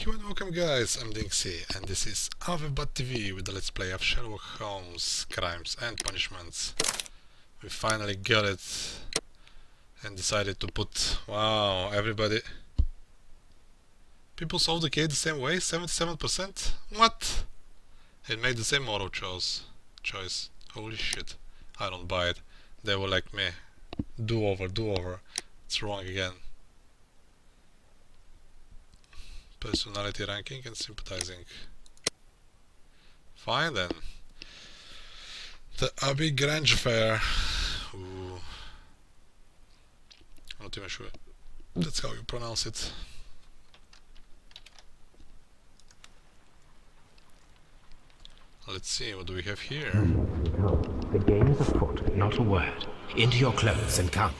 Hello and welcome guys, I'm DinXy and this is TV with the Let's Play of Sherlock Holmes Crimes and Punishments. We finally got it and decided to put, wow, everybody... People solved the case the same way, 77%? What? It made the same moral choice. Holy shit, I don't buy it. They were like me. Do over. It's wrong again. Personality ranking and sympathizing. Fine then. The Abbey Grange affair. Ooh. I'm not even sure that's how you pronounce it. Let's see, what do we have here? The game is afoot, not a word. Into your clothes and come.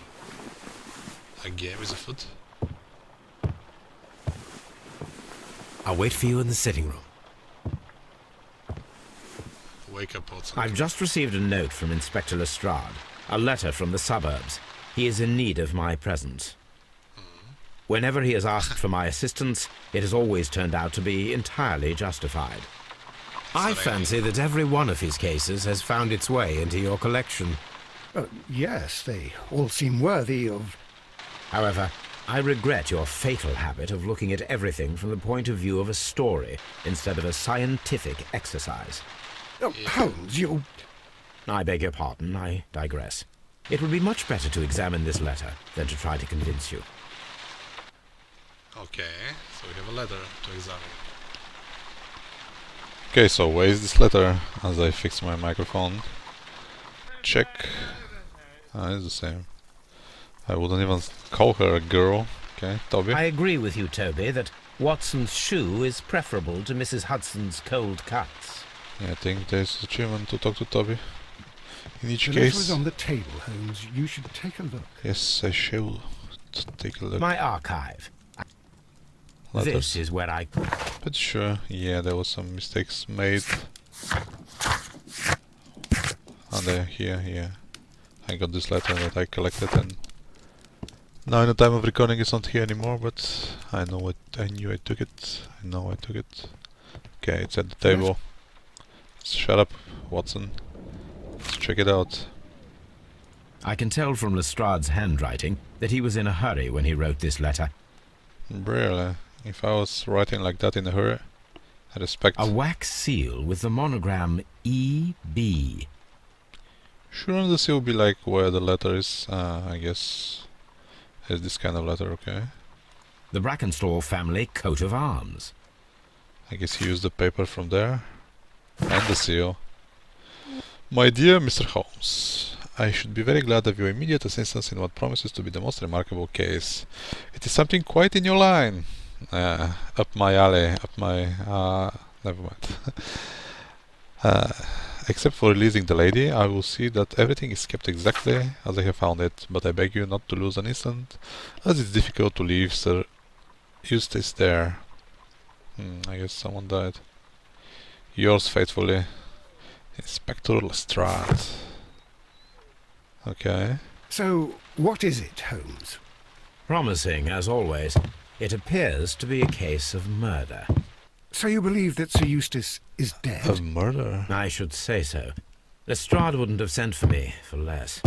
A game is afoot? I'll wait for you in the sitting room. Wake up, Watson. I've just received a note from Inspector Lestrade. A letter from the suburbs. He is in need of my presence. Whenever he has asked for my assistance, it has always turned out to be entirely justified. I fancy that every one of his cases has found its way into your collection. Yes, they all seem worthy of... However, I regret your fatal habit of looking at everything from the point of view of a story instead of a scientific exercise. Holmes, you... I beg your pardon, I digress. It would be much better to examine this letter than to try to convince you. Okay, so we have a letter to examine. Okay, so where is this letter? As I fix my microphone. Check. Ah, it's the same. I wouldn't even call her a girl. Okay, Toby. I agree with you, Toby, that Watson's shoe is preferable to Mrs. Hudson's cold cuts. Yeah, I think there's achievement to talk to Toby. In each The case... letter is on the table, Holmes. You should take a look. Yes, I shall take a look. My archive. Letters. This is where I... But sure, yeah, there was some mistakes made. And here, yeah. I got this letter that I collected and... Now in the time of recording it's not here anymore, but I know what I knew I took it. I know I took it. Okay, it's at the table. Shut up, Watson. Let's check it out. I can tell from Lestrade's handwriting that he was in a hurry when he wrote this letter. Really? If I was writing like that in a hurry, I respect... A wax seal with the monogram E.B. Shouldn't the seal be like where the letter is? I guess... Is this kind of letter, okay? The Brackenstall family coat of arms. I guess he used the paper from there. And the seal. My dear Mr. Holmes, I should be very glad of your immediate assistance in what promises to be the most remarkable case. It is something quite in your line. Up my alley, up my... never mind. Except for releasing the lady, I will see that everything is kept exactly as I have found it, but I beg you not to lose an instant, as it's difficult to leave Sir Eustace there. I guess someone died. Yours faithfully, Inspector Lestrade. Okay. So, what is it, Holmes? Promising, as always. It appears to be a case of murder. So you believe that Sir Eustace is dead? Of murder? I should say so. Lestrade wouldn't have sent for me for less.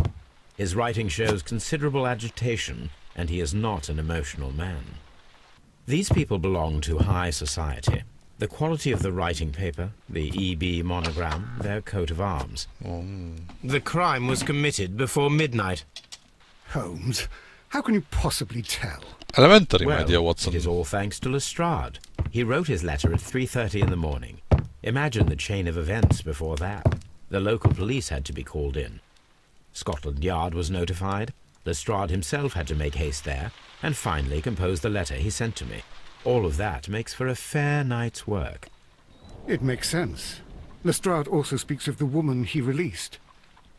His writing shows considerable agitation, and he is not an emotional man. These people belong to high society. The quality of the writing paper, the E.B. monogram, their coat of arms. The crime was committed before midnight. Holmes, how can you possibly tell? Elementary, Well, my dear Watson. it is all thanks to Lestrade. He wrote his letter at 3:30 in the morning. Imagine the chain of events before that. The local police had to be called in. Scotland Yard was notified. Lestrade himself had to make haste there, and finally compose the letter he sent to me. All of that makes for a fair night's work. It makes sense. Lestrade also speaks of the woman he released.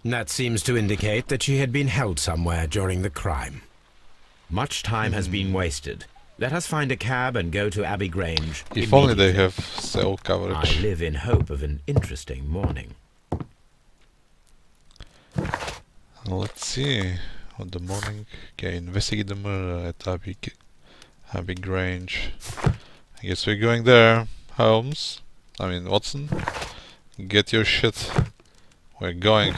That seems to indicate that she had been held somewhere during the crime. Much time has been wasted. Let us find a cab and go to Abbey Grange. If only they have cell coverage. I live in hope of an interesting morning. Let's see. On the morning. Okay, investigate the murder at Abbey Grange. I guess we're going there, Holmes. I mean, Watson. Get your shit. We're going.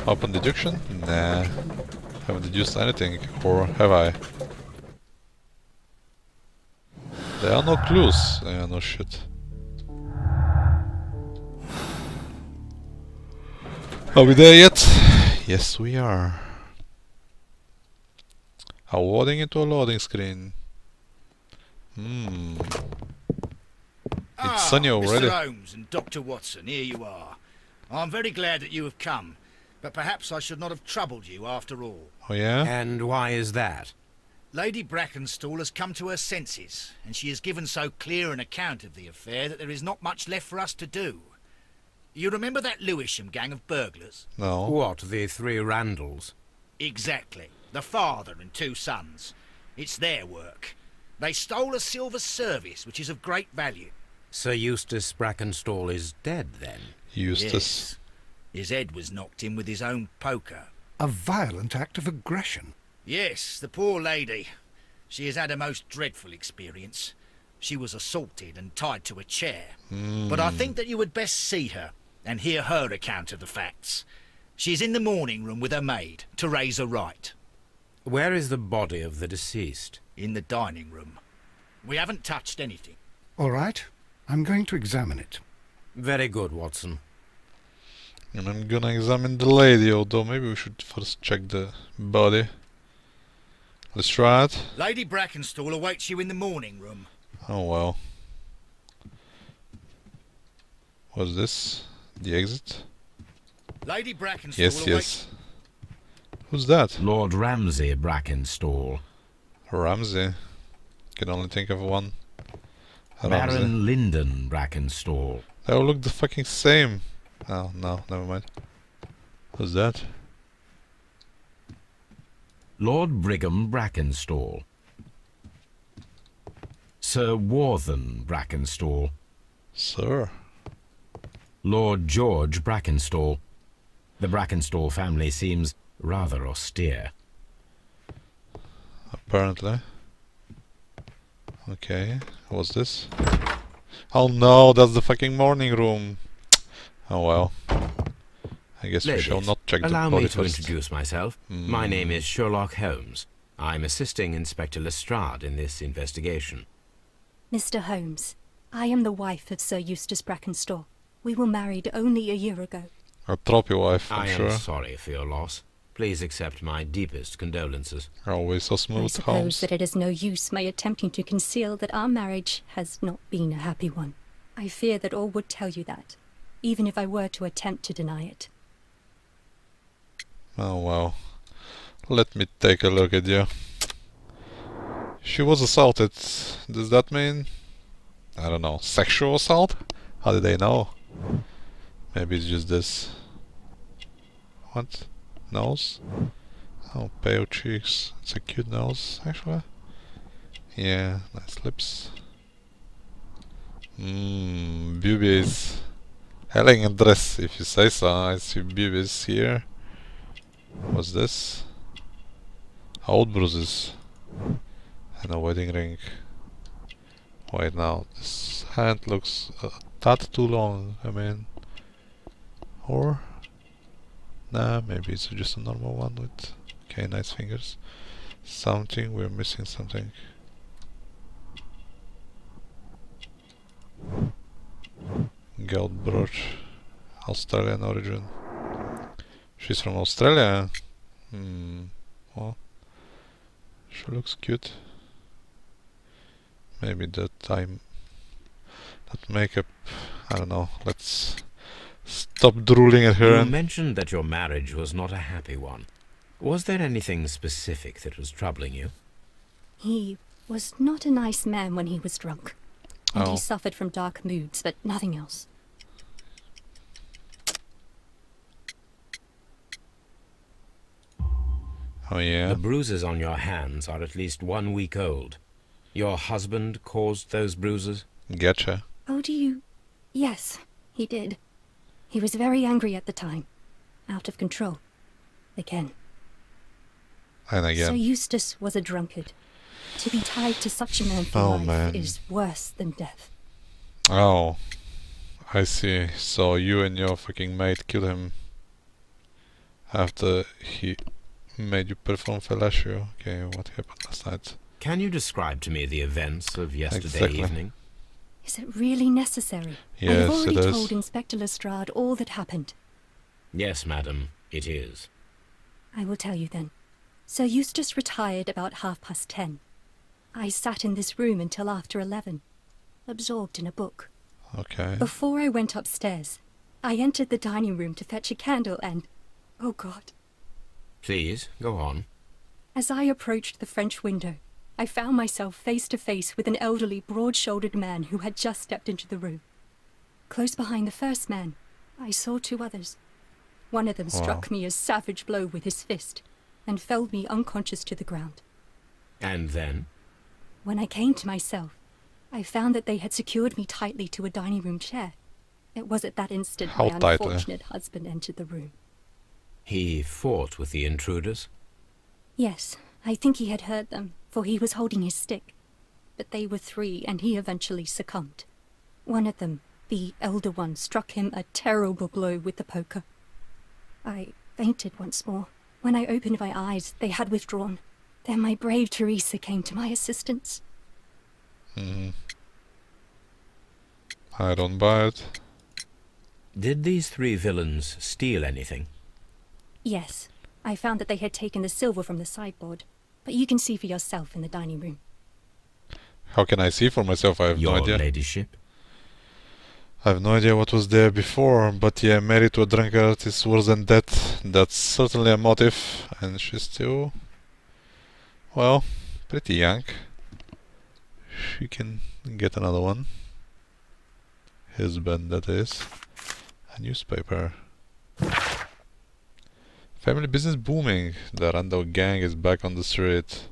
Open deduction? Nah. Haven't deduced anything, or have I? There are no clues. Yeah, no shit. Are we there yet? Yes, we are. Awarding into a loading screen. It's sunny already. Mr. Holmes and Dr. Watson, here you are. I'm very glad that you have come, but perhaps I should not have troubled you after all. Oh yeah? And why is that? Lady Brackenstall has come to her senses, and she has given so clear an account of the affair that there is not much left for us to do. You remember that Lewisham gang of burglars? No. What, the three Randalls? Exactly. The father and two sons. It's their work. They stole a silver service, which is of great value. Sir Eustace Brackenstall is dead, then? Eustace. Yes. His head was knocked in with his own poker. A violent act of aggression. Yes, the poor lady. She has had a most dreadful experience. She was assaulted and tied to a chair. But I think that you would best see her and hear her account of the facts. She's in the morning room with her maid to raise her right. Where is the body of the deceased? In the dining room. We haven't touched anything. All right, I'm going to examine it. Very good, Watson. And I'm gonna examine the lady, although maybe we should first check the body. Let's try it. Lady Brackenstall awaits you in the morning room. Oh well. What's this? The exit? Lady Brackenstall Yes, awaits... yes. Who's that? Lord Ramsay Brackenstall. Ramsay. Can only think of one. Ramsay. Baron Lyndon Brackenstall. They all look the fucking same. Oh, no, never mind. Who's that? Lord Brigham Brackenstall. Sir Warthen Brackenstall. Sir. Lord George Brackenstall. The Brackenstall family seems rather austere. Apparently. Okay, what's this? Oh no, that's the fucking morning room. Oh well. I guess we shall Ladies, not check the allow body me to first. introduce myself. My name is Sherlock Holmes. I'm assisting Inspector Lestrade in this investigation. Mr. Holmes, I am the wife of Sir Eustace Brackenstall. We were married only a year ago. A trophy wife, I'm I sure. am sorry for your loss. Please accept my deepest condolences. Always so I smooth, suppose Holmes. that it is no use my attempting to conceal that our marriage has not been a happy one. I fear that all would tell you that, even if I were to attempt to deny it. Oh well. Let me take a look at you. She was assaulted. Does that mean... I don't know. Sexual assault? How did they know? Maybe it's just this. What? Nose? Oh, pale cheeks. It's a cute nose, actually. Yeah, nice lips. Boobies. Elegant dress, if you say so. I see boobies here. What's this? Old bruises. And a wedding ring. Wait now, this hand looks a tad too long, I mean. Or... Nah, maybe it's just a normal one with... Okay, nice fingers. Something, we're missing something. Gold brooch. Australian origin. She's from Australia? Well... She looks cute. Maybe that makeup... I don't know, let's... Stop drooling at her. You mentioned that your marriage was not a happy one. Was there anything specific that was troubling you? He was not a nice man when he was drunk, and Oh. he suffered from dark moods, but nothing else. Oh yeah? The bruises on your hands are at least 1 week old. Your husband caused those bruises? Gotcha. Oh, do you... Yes, he did. He was very angry at the time. Out of control. Again. And Sir again. Eustace was a drunkard. To be tied to such a man for Oh, life man. is worse than death. Oh, I see. So you and your fucking mate killed him after he made you perform fellatio. Okay, what happened last night? Can you describe to me the events of yesterday Exactly. evening? Is it really necessary? I have Yes, already it is. told Inspector Lestrade all that happened. Yes, madam, it is. I will tell you then. Sir Eustace retired about 10:30. I sat in this room until after 11, absorbed in a book. Okay. Before I went upstairs, I entered the dining room to fetch a candle and... oh God. Please, go on. As I approached the French window, I found myself face to face with an elderly, broad-shouldered man who had just stepped into the room. Close behind the first man, I saw 2 others. One of them struck me a savage blow with his fist and felled me unconscious to the ground. And then? When I came to myself, I found that they had secured me tightly to a dining room chair. It was at that instant How my tightly? unfortunate husband entered the room. He fought with the intruders? Yes, I think he had heard them, for he was holding his stick. But they were 3, and he eventually succumbed. One of them, the elder one, struck him a terrible blow with the poker. I fainted once more. When I opened my eyes, they had withdrawn. Then my brave Teresa came to my assistance. I don't buy it. Did these 3 villains steal anything? Yes, I found that they had taken the silver from the sideboard. But you can see for yourself in the dining room. How can I see for myself? I have no Your idea. ladyship? I have no idea what was there before, but yeah, married to a drunkard is worse than that. That's certainly a motive, and she's still, well, pretty young. She can get another one. Husband, that is. A newspaper. Family business booming. The Randall gang is back on the street.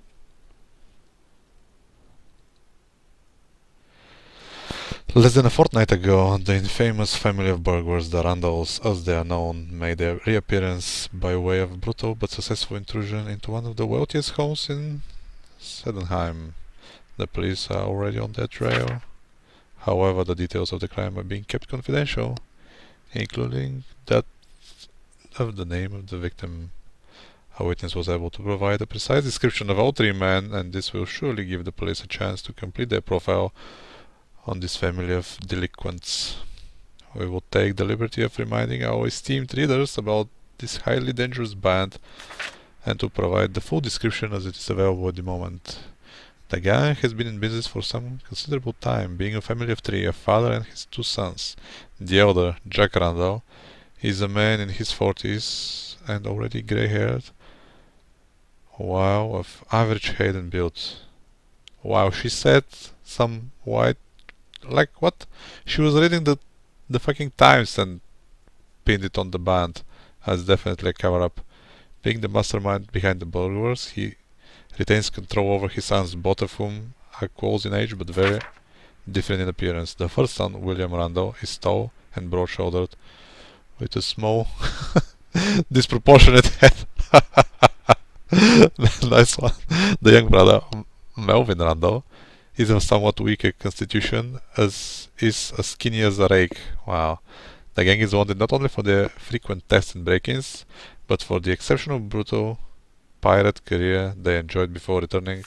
Less than a fortnight ago, the infamous family of burglars, the Randalls, as they are known, made their reappearance by way of brutal but successful intrusion into one of the wealthiest homes in Sedenheim. The police are already on their trail. However, the details of the crime are being kept confidential, including that of the name of the victim. A witness was able to provide a precise description of all 3 men, and this will surely give the police a chance to complete their profile on this family of delinquents. We will take the liberty of reminding our esteemed readers about this highly dangerous band and to provide the full description as it is available at the moment. The gang has been in business for some considerable time, being a family of 3, a father and his 2 sons. The elder, Jack Randall, is a man in his 40s and already grey-haired, while of average height and build. Wow, she said some white... like what? She was reading the fucking Times and pinned it on the band as definitely a cover-up. Being the mastermind behind the burglars, he retains control over his sons, both of whom are close in age but very different in appearance. The first son, William Randall, is tall and broad-shouldered with a small disproportionate head. Nice one. The young brother, Melvin Randall, is of somewhat weaker constitution, as is as skinny as a rake. Wow. The gang is wanted not only for their frequent thefts and break-ins, but for the exceptional brutal pirate career they enjoyed before returning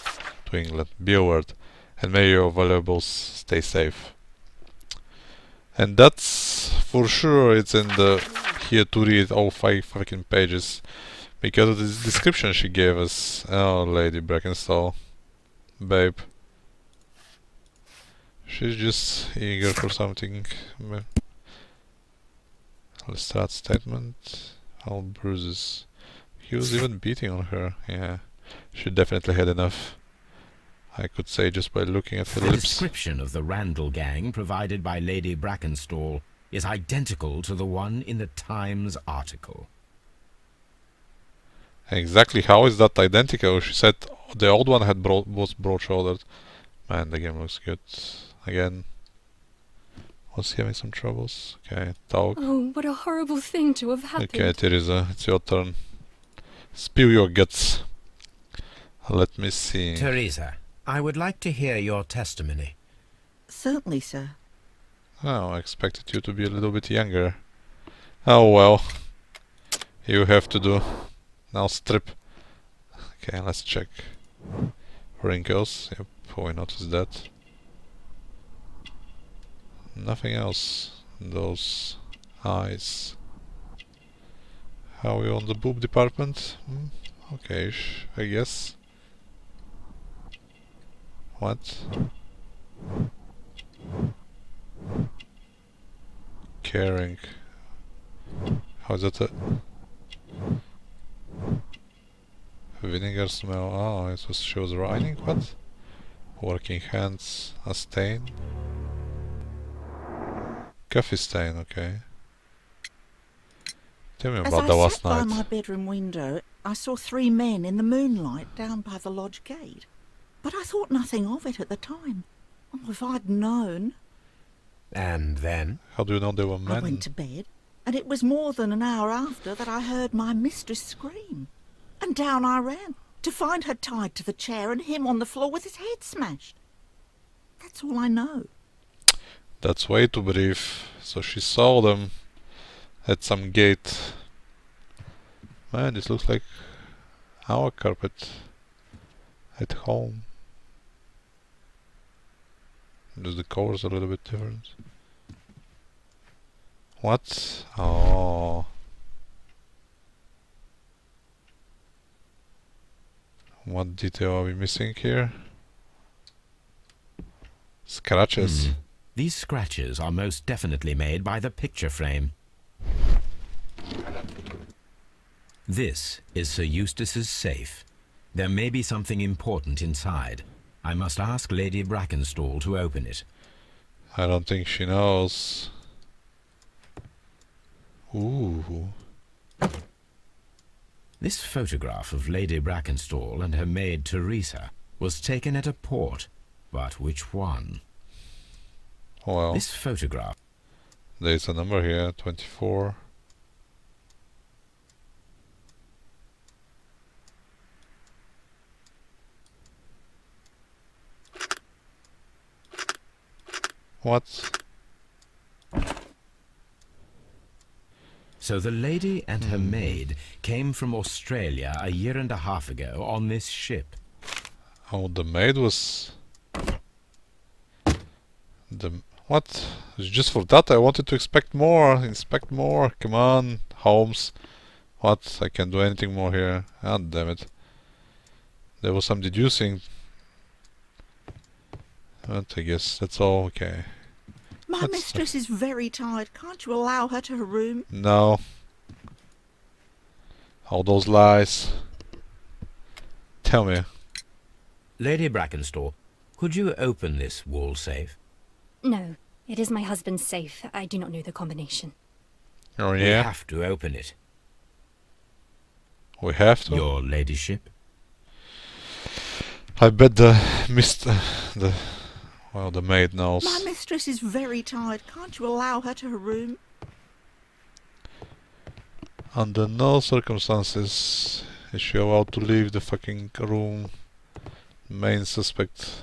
to England. Be alert, and may your valuables stay safe. And that's for sure. It's in the here to read all 5 fucking pages because of this description she gave us. Oh, Lady Brackenstall, babe. She's just eager for something. Lestrade's statement. All bruises. He was even beating on her. Yeah, she definitely had enough. I could say just by looking at her The lips. description of the Randall gang provided by Lady Brackenstall is identical to the one in the Times article. Exactly how is that identical? She said the old one was broad-shouldered. Man, the game looks good. Again, was having some troubles. Okay, talk. Oh, what a horrible thing to have happened. Okay, Teresa, it's your turn. Spill your guts. Let me see. Teresa, I would like to hear your testimony. Certainly, sir. Oh, I expected you to be a little bit younger. Oh well. You have to do. Now strip. Okay, let's check. Wrinkles. Yep, we noticed that. Nothing else. Those eyes. How are we on the boob department? Okay, I guess. What? Caring. How's that a vinegar smell? Oh, it was she was writing. What? Working hands. A stain. Coffee stain. Okay. Tell me As about I the last sat by night. my bedroom window, I saw 3 men in the moonlight down by the lodge gate. But I thought nothing of it at the time. Oh, if I'd known. And then? How do you know they were I men? went to bed, and it was more than an hour after that I heard my mistress scream. And down I ran, to find her tied to the chair and him on the floor with his head smashed. That's all I know. That's way too brief. So she saw them at some gate. Man, this looks like our carpet at home. Just the colors a little bit different. What? Oh. What detail are we missing here? Scratches. These scratches are most definitely made by the picture frame. This is Sir Eustace's safe. There may be something important inside. I must ask Lady Brackenstall to open it. I don't think she knows. Ooh. This photograph of Lady Brackenstall and her maid Teresa was taken at a port. But which one? Well, This photograph. there's a number here, 24. What? So the lady and her maid came from Australia a year and a half ago on this ship. Oh, the maid was... What? Just for that I wanted to expect more. Inspect more. Come on, Holmes. What? I can't do anything more here. God damn it. There was some deducing. But I guess that's all okay. My That's- mistress is very tired. Can't you allow her to her room? No. All those lies. Tell me. Lady Brackenstall, could you open this wall safe? No, it is my husband's safe. I do not know the combination. Oh We yeah? have to open it. We have to? Your ladyship? I bet the the maid knows. My mistress is very tired. Can't you allow her to her room? Under no circumstances is she allowed to leave the fucking room. Main suspect.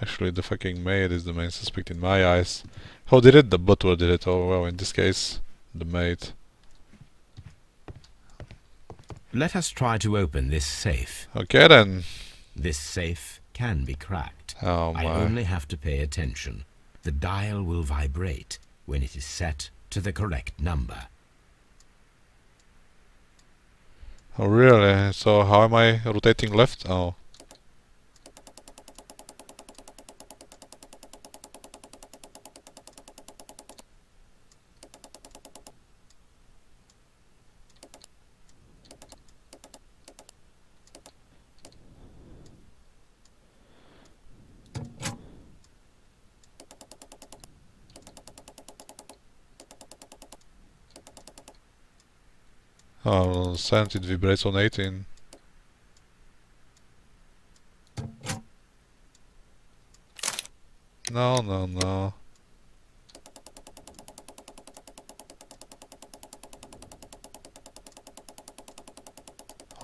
Actually, the fucking maid is the main suspect in my eyes. Who did it? The butler did it. Oh well, in this case, the maid. Let us try to open this safe. Okay then. This safe can be cracked. Oh I my. only have to pay attention. The dial will vibrate when it is set to the correct number. Oh really? So how am I rotating left? Oh. Oh, sent it vibrates on 18. No, no, no.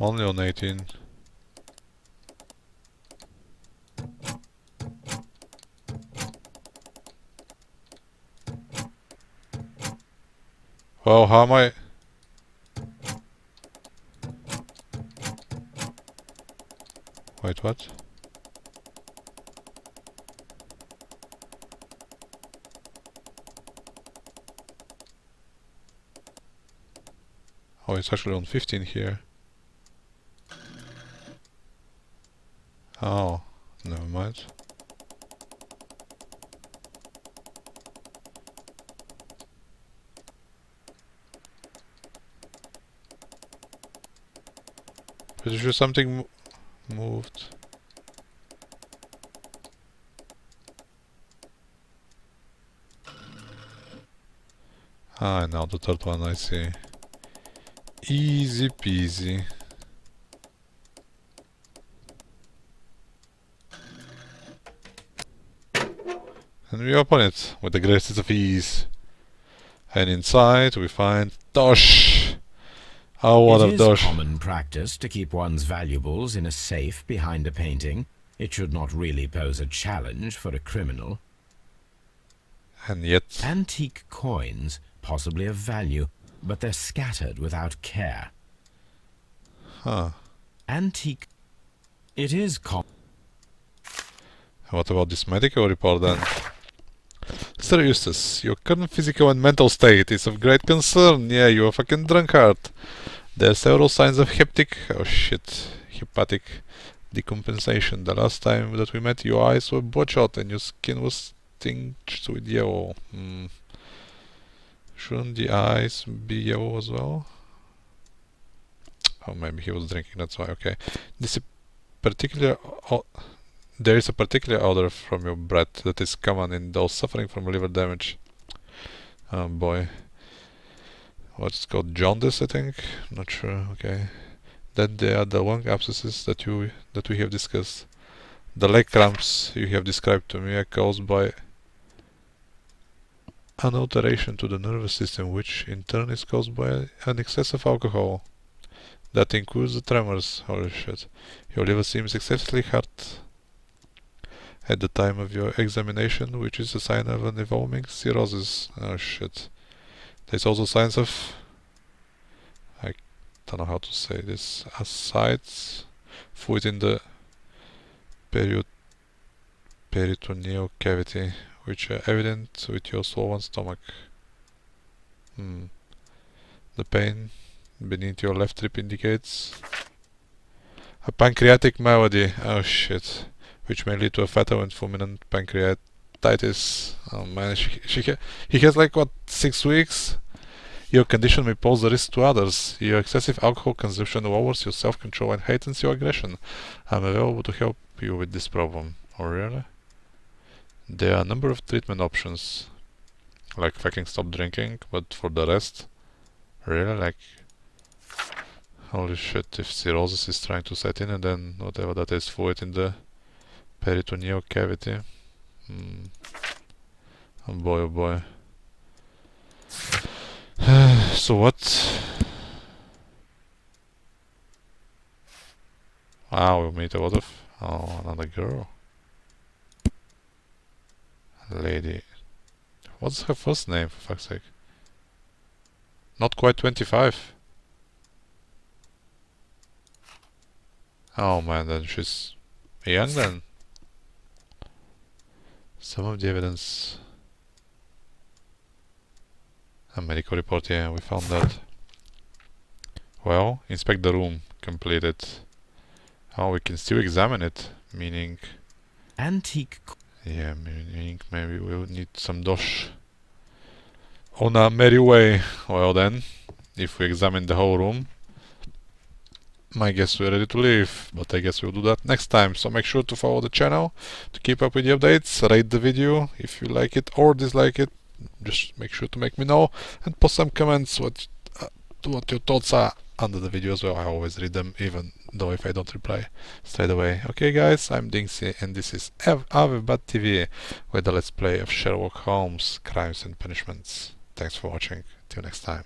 Only on 18. Well, how am I... Wait, what? Oh, it's actually on 15 here. Oh, never mind. Pretty sure something moved. Ah, now the third one I see. Easy peasy. And we open it with the greatest of ease. And inside we find Dosh. Oh, what a It is Dosh. common practice to keep one's valuables in a safe behind a painting. It should not really pose a challenge for a criminal. And yet... Antique coins, possibly of value, but they're scattered without care. Huh. Antique... It is common... What about this medical report then? Sir Eustace, your current physical and mental state is of great concern. Yeah, you're a fucking drunkard. There are several signs of hepatic decompensation. The last time that we met, your eyes were bloodshot and your skin was tinged with yellow. Shouldn't the eyes be yellow as well? Oh, maybe he was drinking, that's why, okay. There is a particular odor from your breath that is common in those suffering from liver damage. Oh boy. What's it called? Jaundice, I think? Not sure, okay. Then there are the lung abscesses that we have discussed. The leg cramps you have described to me are caused by an alteration to the nervous system, which in turn is caused by an excess of alcohol. That includes the tremors. Holy shit. Your liver seems excessively hot at the time of your examination, which is a sign of an evolving cirrhosis. Oh shit. There's also signs of... I don't know how to say this. Ascites. Fluid in the peritoneal cavity, which are evident with your swollen stomach. The pain beneath your left rib indicates a pancreatic malady. Oh shit. Which may lead to a fatal and fulminant pancreatitis. Oh man, he has like what, 6 weeks? Your condition may pose a risk to others. Your excessive alcohol consumption lowers your self-control and heightens your aggression. I'm available to help you with this problem. Oh really? There are a number of treatment options. Like fucking stop drinking, but for the rest... Really? Like... Holy shit, if cirrhosis is trying to set in and then whatever that is, fluid in the peritoneal cavity. Oh boy, oh boy. So what? Wow, we meet a lot of... Oh, another girl. Lady. What's her first name, for fuck's sake? Not quite 25. Oh man, then she's young then. Some of the evidence... A medical report, yeah, we found that. Well, inspect the room. Completed. Oh, we can still examine it. Meaning... Antique... Yeah, meaning maybe we'll need some dosh. On a merry way. Well then, if we examine the whole room, I guess we're ready to leave, but I guess we'll do that next time. So make sure to follow the channel to keep up with the updates, rate the video if you like it or dislike it. Just make sure to make me know and post some comments what your thoughts are under the video as well. I always read them, even though if I don't reply straight away. Okay guys, I'm DinXy and this is Abbey TV with the Let's Play of Sherlock Holmes, Crimes and Punishments. Thanks for watching. Till next time.